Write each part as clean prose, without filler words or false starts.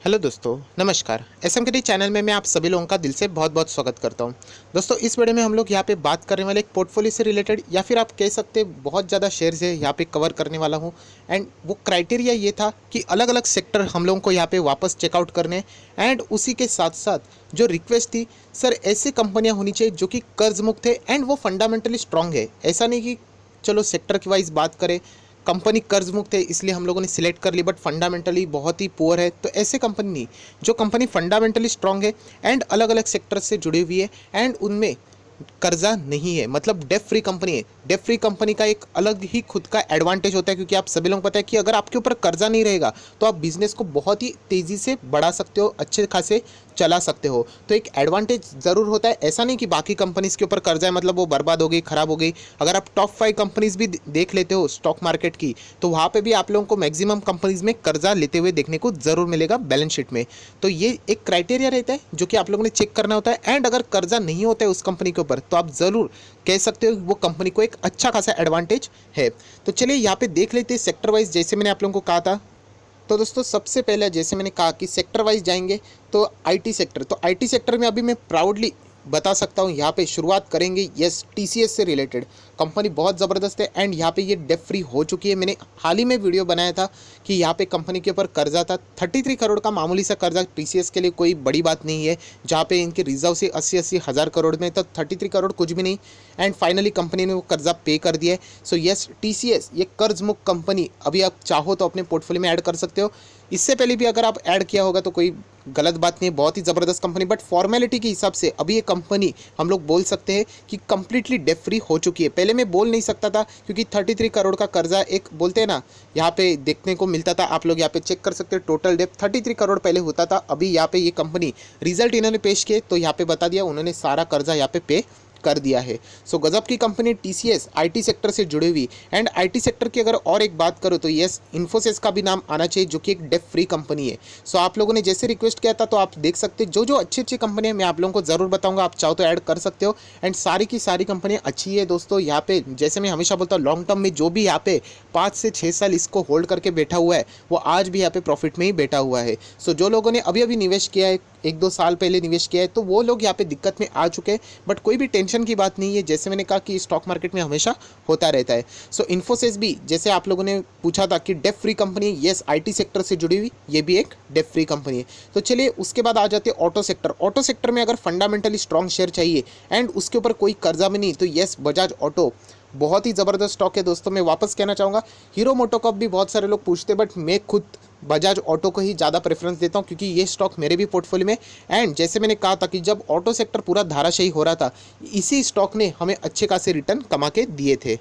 Hello दोस्तों, नमस्कार। SM के चैनल में मैं आप सभी लोगों का दिल से बहुत बहुत स्वागत करता हूं। दोस्तों, इस वीडियो में हम लोग यहाँ पे बात करने वाले एक पोर्टफोलियो से रिलेटेड या फिर आप कह सकते हैं बहुत ज़्यादा शेयर्स है यहाँ पे कवर करने वाला हूँ। एंड वो क्राइटेरिया ये था कि अलग अलग सेक्टर हम लोगों को यहाँ पे वापस चेकआउट करने। एंड उसी के साथ साथ जो रिक्वेस्ट थी, सर ऐसी कंपनियाँ होनी चाहिए जो कि कर्ज मुक्त है एंड वो फंडामेंटली स्ट्रांग है। ऐसा नहीं कि चलो सेक्टर की वाइज बात करें, कंपनी कर्ज मुक्त है इसलिए हम लोगों ने सिलेक्ट कर ली बट फंडामेंटली बहुत ही पुअर है, तो ऐसे कंपनी नहीं। जो कंपनी फंडामेंटली स्ट्रांग है एंड अलग अलग सेक्टर से जुड़ी हुई है एंड उनमें कर्जा नहीं है, मतलब डेफ फ्री कंपनी है। डेफ फ्री कंपनी का एक अलग ही खुद का एडवांटेज होता है, क्योंकि आप सभी लोगों को पता है कि अगर आपके ऊपर कर्जा नहीं रहेगा तो आप बिजनेस को बहुत ही तेज़ी से बढ़ा सकते हो, अच्छे खासे चला सकते हो। तो एक एडवांटेज ज़रूर होता है। ऐसा नहीं कि बाकी कंपनीज़ के ऊपर कर्जा है मतलब वो बर्बाद हो गई, ख़राब हो गई। अगर आप टॉप 5 कंपनीज़ भी देख लेते हो स्टॉक मार्केट की, तो वहाँ पे भी आप लोगों को मैक्सिमम कंपनीज़ में कर्जा लेते हुए देखने को ज़रूर मिलेगा बैलेंस शीट में। तो ये एक क्राइटेरिया रहता है जो कि आप लोगों ने चेक करना होता है। एंड अगर कर्जा नहीं होता है उस कंपनी के ऊपर तो आप ज़रूर कह सकते हो वो कंपनी को एक अच्छा खासा एडवांटेज है। तो चलिए यहाँ पे देख लेते हैं सेक्टर वाइज, जैसे मैंने आप लोगों को कहा था। तो दोस्तों, सबसे पहले जैसे मैंने कहा कि सेक्टर वाइज जाएंगे तो आईटी सेक्टर। तो आईटी सेक्टर में अभी मैं प्राउडली बता सकता हूँ यहाँ पे शुरुआत करेंगे यस टीसीएस से रिलेटेड। कंपनी बहुत ज़बरदस्त है एंड यहाँ पे ये डेट फ्री हो चुकी है। मैंने हाल ही में वीडियो बनाया था कि यहाँ पे कंपनी के ऊपर कर्जा था 33 करोड़ का, मामूली सा कर्जा टीसीएस के लिए कोई बड़ी बात नहीं है। जहाँ पे इनके रिजर्व से 80-80 हज़ार करोड़ में, तो 33 करोड़ कुछ भी नहीं। एंड फाइनली कंपनी ने वो कर्जा पे कर दिया है। सो यस टीसीएस ये कर्ज मुक्त कंपनी अभी आप चाहो तो अपने पोर्टफोलियो में ऐड कर सकते हो। इससे पहले भी अगर आप ऐड किया होगा तो कोई गलत बात नहीं है, बहुत ही ज़बरदस्त कंपनी। बट फॉर्मेलिटी के हिसाब से अभी ये कंपनी हम लोग बोल सकते हैं कि कंप्लीटली डेट फ्री हो चुकी है। पहले मैं बोल नहीं सकता था क्योंकि 33 करोड़ का कर्जा एक बोलते हैं ना, यहाँ पे देखने को मिलता था। आप लोग यहाँ पे चेक कर सकते हैं, टोटल डेट 33 करोड़ पहले होता था। अभी यहाँ पे ये कंपनी रिजल्ट इन्होंने पेश किए तो यहाँ पे बता दिया उन्होंने सारा कर्जा यहाँ पे कर दिया है। सो गजब की कंपनी टीसीएस आईटी सेक्टर से जुड़ी हुई। एंड आईटी सेक्टर की अगर और एक बात करो तो यस इन्फोसिस का भी नाम आना चाहिए जो कि एक डेट फ्री कंपनी है। सो आप लोगों ने जैसे रिक्वेस्ट किया था तो आप देख सकते हैं जो जो अच्छी अच्छी कंपनी है मैं आप लोगों को ज़रूर बताऊंगा, आप चाहो तो ऐड कर सकते हो। एंड सारी की सारी कंपनियां अच्छी है दोस्तों। यहाँ पे जैसे मैं हमेशा बोलता हूँ लॉन्ग टर्म में जो भी यहाँ पे 5 से 6 साल इसको होल्ड करके बैठा हुआ है वो आज भी यहाँ पे प्रॉफिट में ही बैठा हुआ है। सो जो लोगों ने अभी अभी निवेश किया है, 1-2 साल पहले निवेश किया है, तो वो लोग यहाँ पे दिक्कत में आ चुके हैं। बट कोई भी टेंशन की बात नहीं है, जैसे मैंने कहा कि स्टॉक मार्केट में हमेशा होता रहता है। सो इन्फोसिस भी जैसे आप लोगों ने पूछा था कि debt free company, yes IT sector से जुड़ी हुई ये भी एक डेट फ्री कंपनी है। तो चलिए उसके बाद आ जाते हैं ऑटो सेक्टर। ऑटो सेक्टर में अगर फंडामेंटली स्ट्रॉन्ग शेयर चाहिए एंड उसके ऊपर कोई कर्जा भी नहीं, तो येस बजाज ऑटो बहुत ही ज़बरदस्त स्टॉक है दोस्तों। मैं वापस कहना चाहूँगा, हीरो मोटोकॉप भी बहुत सारे लोग पूछते हैं बट मैं खुद बजाज ऑटो को ही ज़्यादा प्रेफरेंस देता हूँ क्योंकि ये स्टॉक मेरे भी पोर्टफोलियो में। एंड जैसे मैंने कहा था कि जब ऑटो सेक्टर पूरा धाराशायी हो रहा था, इसी स्टॉक ने हमें अच्छे खासे रिटर्न कमा के दिए थे।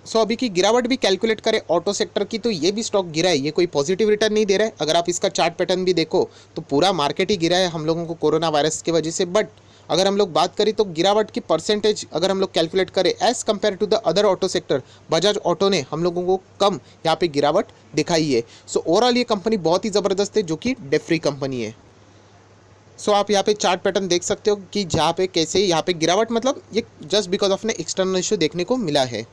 सो अभी की गिरावट भी कैलकुलेट करें ऑटो सेक्टर की तो ये भी स्टॉक गिरा है, ये कोई पॉजिटिव रिटर्न नहीं दे रहा है। अगर आप इसका चार्ट पैटर्न भी देखो तो पूरा मार्केट ही गिरा है हम लोगों को कोरोना वायरस की वजह से। बट अगर हम लोग बात करें तो गिरावट की परसेंटेज अगर हम लोग कैलकुलेट करें as compare to the other auto sector, Bajaj auto ने हम लोगों को कम यहाँ पे गिरावट दिखाई है। सो ओवरऑल ये कंपनी बहुत ही ज़बरदस्त है जो कि डेट फ्री कंपनी है। सो आप यहाँ पे चार्ट पैटर्न देख सकते हो कि जहाँ पे कैसे यहाँ पे गिरावट, मतलब ये जस्ट बिकॉज ऑफ ने एक्सटर्नल इशू देखने को मिला है।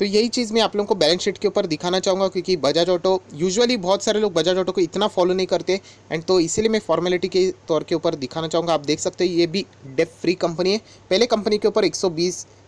तो यही चीज़ मैं आप लोगों को बैलेंस शीट के ऊपर दिखाना चाहूँगा क्योंकि बजाज ऑटो यूजुअली बहुत सारे लोग बजाज ऑटो को इतना फॉलो नहीं करते। एंड तो इसीलिए मैं फॉर्मेलिटी के तौर के ऊपर दिखाना चाहूँगा। आप देख सकते हैं ये भी डेट फ्री कंपनी है। पहले कंपनी के ऊपर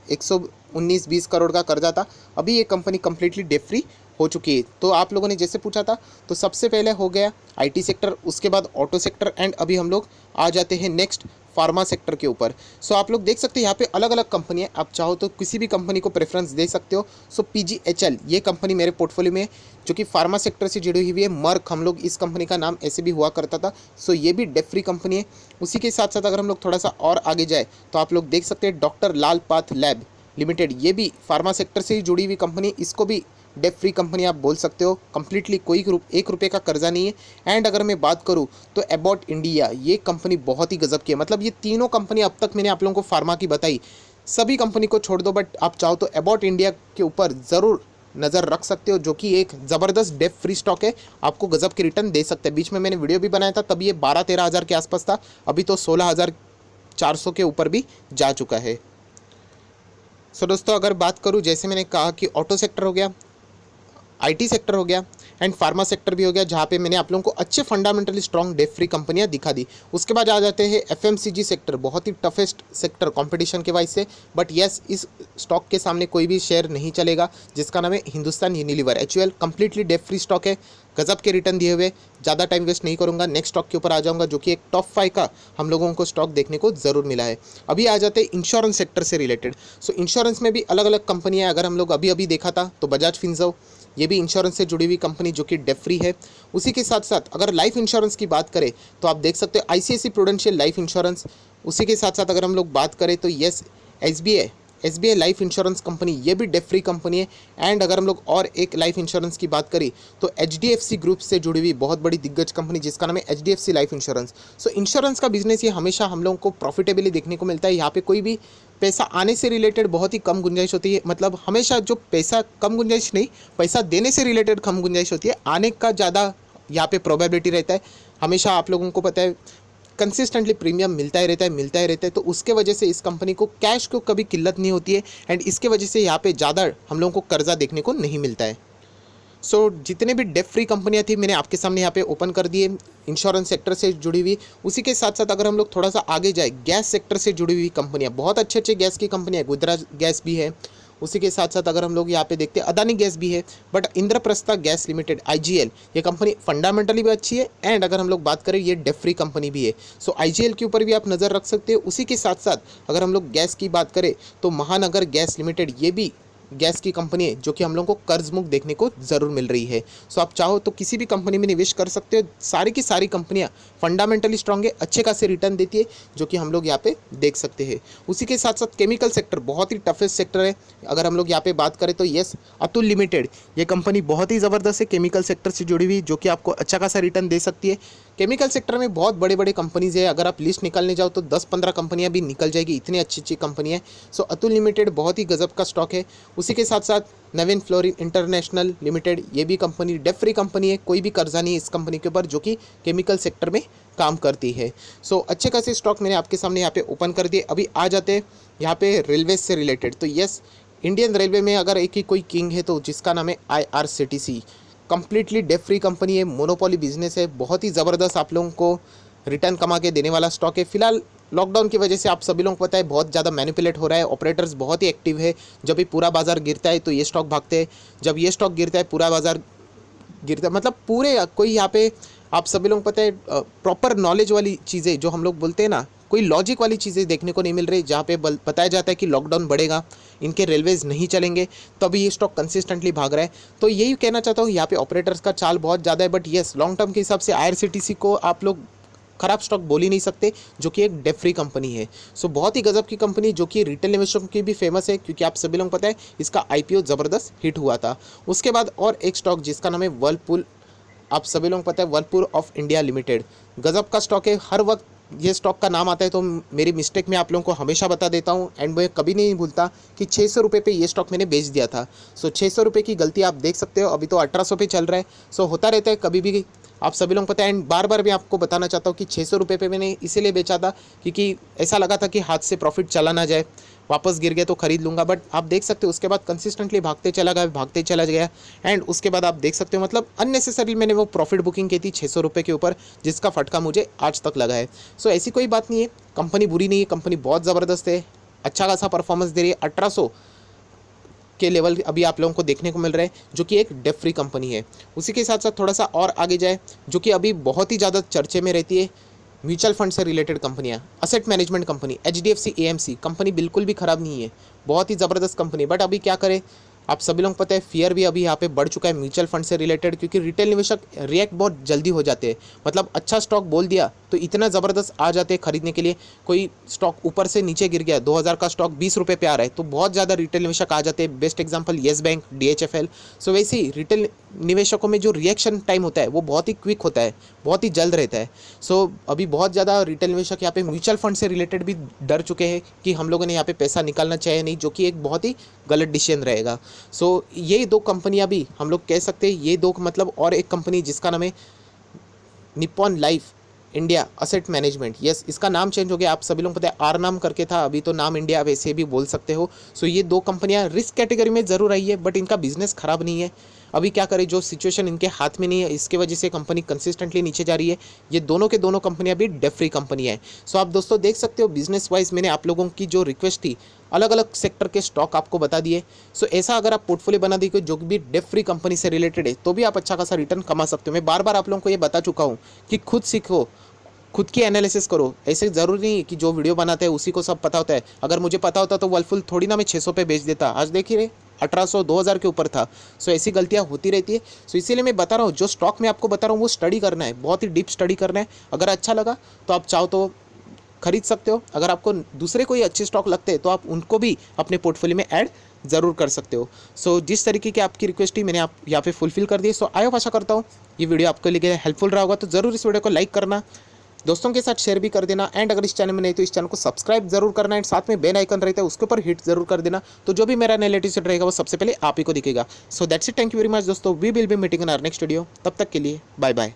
119-20 करोड़ का कर्जा था, अभी ये कंपनी कंप्लीटली डेट फ्री हो चुकी है। तो आप लोगों ने जैसे पूछा था तो सबसे पहले हो गया आईटी सेक्टर, उसके बाद ऑटो सेक्टर एंड अभी हम लोग आ जाते हैं नेक्स्ट फार्मा सेक्टर के ऊपर। सो आप लोग देख सकते हैं यहाँ पे अलग अलग कंपनी है, आप चाहो तो किसी भी कंपनी को प्रेफरेंस दे सकते हो। सो पीजीएचएल ये कंपनी मेरे पोर्टफोलियो में है जो कि फार्मा सेक्टर से जुड़ी हुई है। मर्क हम लोग इस कंपनी का नाम ऐसे भी हुआ करता था। सो ये भी डेट फ्री कंपनी है। उसी के साथ साथ अगर हम लोग थोड़ा सा और आगे जाए तो आप लोग देख सकते हैं डॉक्टर लाल पाथ लैब लिमिटेड, ये भी फार्मा सेक्टर से ही जुड़ी हुई कंपनी, इसको भी डेट फ्री कंपनी आप बोल सकते हो। कंप्लीटली कोई 1 रुपये का कर्जा नहीं है। एंड अगर मैं बात करूँ तो अबाउट इंडिया ये कंपनी बहुत ही गजब की है। मतलब ये तीनों कंपनी अब तक मैंने आप लोगों को फार्मा की बताई, सभी कंपनी को छोड़ दो बट आप चाहो तो अबाउट इंडिया के ऊपर ज़रूर नज़र रख सकते हो जो कि एक ज़बरदस्त डेट फ्री स्टॉक है, आपको गजब के रिटर्न दे सकते हैं। बीच में मैंने वीडियो भी बनाया था तब ये 12-13 हज़ार के आसपास था, अभी तो 16,400 के ऊपर भी जा चुका है। सो दोस्तों अगर बात करूँ, जैसे मैंने कहा कि ऑटो सेक्टर हो गया, आईटी सेक्टर हो गया एंड फार्मा सेक्टर भी हो गया, जहाँ पे मैंने आप लोगों को अच्छे फंडामेंटली स्ट्रॉन्ग डेट फ्री कंपनियाँ दिखा दी। उसके बाद आ जाते हैं एफएमसीजी सेक्टर, बहुत ही टफेस्ट सेक्टर कंपटीशन के वाइज से, बट येस इस स्टॉक के सामने कोई भी शेयर नहीं चलेगा, जिसका नाम है Hindustan Unilever HUL। Completely debt free stock है, गजब के रिटर्न दिए हुए। ज़्यादा टाइम वेस्ट नहीं करूँगा, नेक्स्ट स्टॉक के ऊपर आ जाऊँगा, जो कि एक टॉप 5 का हम लोगों को स्टॉक देखने को ज़रूर मिला है। अभी आ जाते हैं इंश्योरेंस सेक्टर से रिलेटेड। सो इंश्योरेंस में भी अलग अलग कंपनियाँ, अगर हम लोग अभी अभी देखा था तो बजाज फिनसर्व, ये भी इंश्योरेंस से जुड़ी हुई कंपनी जो कि डेट फ्री है। उसी के साथ साथ अगर लाइफ इंश्योरेंस की बात करें तो आप देख सकते हो ICICI प्रूडेंशियल लाइफ इंश्योरेंस। उसी के साथ साथ अगर हम लोग बात करें तो yes SBI life insurance company, ये भी डेट फ्री कंपनी है। एंड अगर हम लोग और एक लाइफ इंश्योरेंस की बात करें तो HDFC ग्रुप से जुड़ी हुई बहुत बड़ी दिग्गज कंपनी जिसका नाम है HDFC लाइफ इंश्योरेंस। सो इंश्योरेंस का बिजनेस ये हमेशा हम लोगों को प्रॉफिटेबली देखने को मिलता है। यहाँ पे कोई भी पैसा आने से रिलेटेड बहुत ही कम गुंजाइश होती है, मतलब हमेशा जो पैसा कम गुंजाइश नहीं, पैसा देने से रिलेटेड कम गुंजाइश होती है, आने का ज़्यादा यहाँ पे प्रोबेबिलिटी रहता है। हमेशा आप लोगों को पता है कंसिस्टेंटली प्रीमियम मिलता ही रहता है, तो उसके वजह से इस कंपनी को कैश को कभी किल्लत नहीं होती है। एंड इसके वजह से यहाँ पे ज़्यादा हम लोगों को कर्जा देखने को नहीं मिलता है। सो जितने भी डेट फ्री कंपनियाँ थी मैंने आपके सामने यहाँ पे ओपन कर दिए, इंश्योरेंस सेक्टर से जुड़ी हुई। उसी के साथ साथ अगर हम लोग थोड़ा सा आगे जाए, गैस सेक्टर से जुड़ी हुई कंपनियाँ, बहुत अच्छे अच्छे गैस की कंपनियाँ, गुजरात गैस भी है। उसी के साथ साथ अगर हम लोग यहाँ पे देखते हैं अदानी गैस भी है, but Indraprastha gas limited IGL, ये कंपनी फंडामेंटली भी अच्छी है। एंड अगर हम लोग बात करें ये डेट फ्री कंपनी भी है। सो IGL के ऊपर भी आप नज़र रख सकते हो। उसी के साथ साथ अगर हम लोग गैस की बात करें तो महानगर गैस लिमिटेड, ये भी गैस की कंपनी है जो कि हम लोगों को कर्ज मुक्त देखने को ज़रूर मिल रही है। सो आप चाहो तो किसी भी कंपनी में निवेश कर सकते हो। सारी की सारी कंपनियां फंडामेंटली स्ट्रांग है, अच्छे खासे रिटर्न देती है, जो कि हम लोग यहाँ पे देख सकते हैं। उसी के साथ साथ केमिकल सेक्टर बहुत ही टफेस्ट सेक्टर है। अगर हम लोग यहाँ पे बात करें तो यस अतुल लिमिटेड, ये कंपनी बहुत ही ज़बरदस्त है, केमिकल सेक्टर से जुड़ी हुई, जो कि आपको अच्छा खासा रिटर्न दे सकती है। केमिकल सेक्टर में बहुत बड़े बड़े कंपनीज है, अगर आप लिस्ट निकालने जाओ तो 10-15 कंपनियां भी निकल जाएगी, इतनी अच्छी अच्छी कंपनी है। सो अतुल लिमिटेड बहुत ही गजब का स्टॉक है। उसी के साथ साथ नवीन फ्लोरिन इंटरनेशनल लिमिटेड, ये भी कंपनी डेट फ्री कंपनी है, कोई भी कर्जा नहीं है इस कंपनी के ऊपर, जो कि केमिकल सेक्टर में काम करती है। सो अच्छे खासे स्टॉक मैंने आपके सामने यहाँ पे ओपन कर दिए। अभी आ जाते हैं यहाँ पे रेलवे से रिलेटेड। तो यस इंडियन रेलवे में अगर एक ही कोई किंग है तो जिसका नाम है IRCTC। Completely debt free company है, मोनोपोली बिजनेस है, बहुत ही ज़बरदस्त आप लोगों को रिटर्न कमा के देने वाला स्टॉक है। फिलहाल लॉकडाउन की वजह से आप सभी लोगों को पता है बहुत ज़्यादा मैनिपुलेट हो रहा है, ऑपरेटर्स बहुत ही एक्टिव है। जब भी पूरा बाजार गिरता है तो ये स्टॉक भागते हैं, जब ये स्टॉक गिरता है पूरा बाजार गिरता है, मतलब पूरे कोई यहाँ पे आप सभी लोगों को पता है प्रॉपर नॉलेज वाली चीज़ें जो हम लोग बोलते हैं ना, कोई लॉजिक वाली चीज़ें देखने को नहीं मिल रही, जहाँ पे बताया जाता है कि लॉकडाउन बढ़ेगा, इनके रेलवेज नहीं चलेंगे, तो अभी ये स्टॉक कंसिस्टेंटली भाग रहा है। तो यही कहना चाहता हूँ, यहाँ पे ऑपरेटर्स का चाल बहुत ज़्यादा है, बट येस लॉन्ग टर्म के हिसाब से IRCTC को आप लोग खराब स्टॉक बोल ही नहीं सकते, जो कि एक डेट फ्री कंपनी है। सो बहुत ही गजब की कंपनी, जो कि रिटेल निवेशकों की भी फेमस है, क्योंकि आप सभी लोगों को पता है इसका IPO ज़बरदस्त हिट हुआ था। उसके बाद और एक स्टॉक जिसका नाम है वर्लपूल, आप सभी लोगों को पता है वर्लपूल ऑफ इंडिया लिमिटेड, गजब का स्टॉक है। हर वक्त ये स्टॉक का नाम आता है तो मेरी मिस्टेक मैं आप लोगों को हमेशा बता देता हूँ, एंड मैं कभी नहीं भूलता कि 600 रुपये पे ये स्टॉक मैंने बेच दिया था। सो 600 रुपये की गलती आप देख सकते हो, अभी तो 1800 पे चल रहा है। सो होता रहता है कभी भी, आप सभी लोगों को पता है। एंड बार बार मैं आपको बताना चाहता हूँ कि 600 रुपये पे मैंने इसीलिए बेचा था क्योंकि ऐसा लगा था कि हाथ से प्रॉफिट चला ना जाए, वापस गिर गया तो खरीद लूँगा, बट आप देख सकते हो उसके बाद कंसिस्टेंटली भागते चला गया। एंड उसके बाद आप देख सकते हो मतलब अननेसेसरी मैंने वो प्रॉफिट बुकिंग की थी 600 रुपये के ऊपर, जिसका फटका मुझे आज तक लगा है। सो ऐसी कोई बात नहीं है, कंपनी बुरी नहीं है, कंपनी बहुत ज़बरदस्त है, अच्छा खासा परफॉर्मेंस दे रही है। 1800 के लेवल अभी आप लोगों को देखने को मिल रहा है, जो कि एक डेट फ्री कंपनी है। उसी के साथ साथ थोड़ा सा और आगे जाए, जो कि अभी बहुत ही ज़्यादा चर्चे में रहती है, म्यूचुअल फंड से रिलेटेड कंपनियां, asset management company HDFC AMC company बिल्कुल भी ख़राब नहीं है, बहुत ही ज़बरदस्त कंपनी। बट अभी क्या करें, आप सभी लोगों को पता है फियर भी अभी यहाँ पे बढ़ चुका है म्यूचुअल फंड से रिलेटेड, क्योंकि रिटेल निवेशक रिएक्ट बहुत जल्दी हो जाते हैं। मतलब अच्छा स्टॉक बोल दिया तो इतना ज़बरदस्त आ जाते हैं खरीदने के लिए। कोई स्टॉक ऊपर से नीचे गिर गया, 2000 का स्टॉक 20 रुपये पे आ रहा है, तो बहुत ज़्यादा रिटेल निवेशक आ जाते हैं। Best example yes bank, DHFL। सो वैसे ही रिटेल निवेशकों में जो रिएक्शन टाइम होता है वो बहुत ही क्विक होता है, बहुत ही जल्द रहता है। सो अभी बहुत ज़्यादा रिटेल निवेशक यहाँ पे म्यूचुअल फंड से रिलेटेड भी डर चुके हैं कि हम लोगों ने यहाँ पे पैसा निकालना चाहिए नहीं, जो कि एक बहुत ही गलत डिसीजन रहेगा। सो ये दो कंपनियां भी हम लोग कह सकते हैं, ये दो मतलब, और एक कंपनी जिसका नाम है Nippon life India asset management, yes इसका नाम चेंज हो गया, आप सभी लोग पता है आर नाम करके था, अभी तो नाम इंडिया वैसे भी बोल सकते हो। सो ये दो कंपनियां रिस्क कैटेगरी में ज़रूर आई है, बट इनका बिजनेस ख़राब नहीं है। अभी क्या करें, जो सिचुएशन इनके हाथ में नहीं है, इसके वजह से कंपनी कंसिस्टेंटली नीचे जा रही है। ये दोनों के दोनों कंपनियां भी डेट फ्री कंपनी है। सो आप दोस्तों देख सकते हो, बिजनेस वाइज मैंने आप लोगों की जो रिक्वेस्ट थी, अलग अलग सेक्टर के स्टॉक आपको बता दिए। सो ऐसा अगर आप पोर्टफोलियो बना दी जो भी डेट फ्री कंपनी से रिलेटेड है, तो भी आप अच्छा खासा रिटर्न कमा सकते हो। मैं बार बार आप लोगों को ये बता चुका हूँ कि खुद सीखो, खुद की एनालिसिस करो। ऐसे ज़रूरी नहीं है कि जो वीडियो बनाते हैं उसी को सब पता होता है। अगर मुझे पता होता तो वर्लपुल थोड़ी ना मैं 600 पे बेच देता। आज देखिए 1800 2000 के ऊपर था। सो ऐसी गलतियां होती रहती है। सो इसीलिए मैं बता रहा हूँ, जो स्टॉक मैं आपको बता रहा हूँ वो स्टडी करना है, बहुत ही डीप स्टडी करना है। अगर अच्छा लगा तो आप चाहो तो खरीद सकते हो। अगर आपको दूसरे कोई अच्छे स्टॉक लगते हैं तो आप उनको भी अपने पोर्टफोलियो में ऐड ज़रूर कर सकते हो। सो जिस तरीके की आपकी रिक्वेस्ट थी मैंने आप यहाँ पे फुलफिल कर दी। सो आई होप, आशा करता हूँ ये वीडियो आपके लिए हेल्पफुल रहा होगा। तो ज़रूर इस वीडियो को लाइक करना, दोस्तों के साथ शेयर भी कर देना, एंड अगर इस चैनल में नहीं तो इस चैनल को सब्सक्राइब जरूर करना, एंड साथ में बेल आइकन रहता है उसके ऊपर हिट जरूर कर देना। तो जो भी मेरा नया लेटेस्ट रहेगा वो सबसे पहले आप ही को दिखेगा। So that's it, thank you very much दोस्तों, we will be meeting in our next video. तब तक के लिए बाय बाय।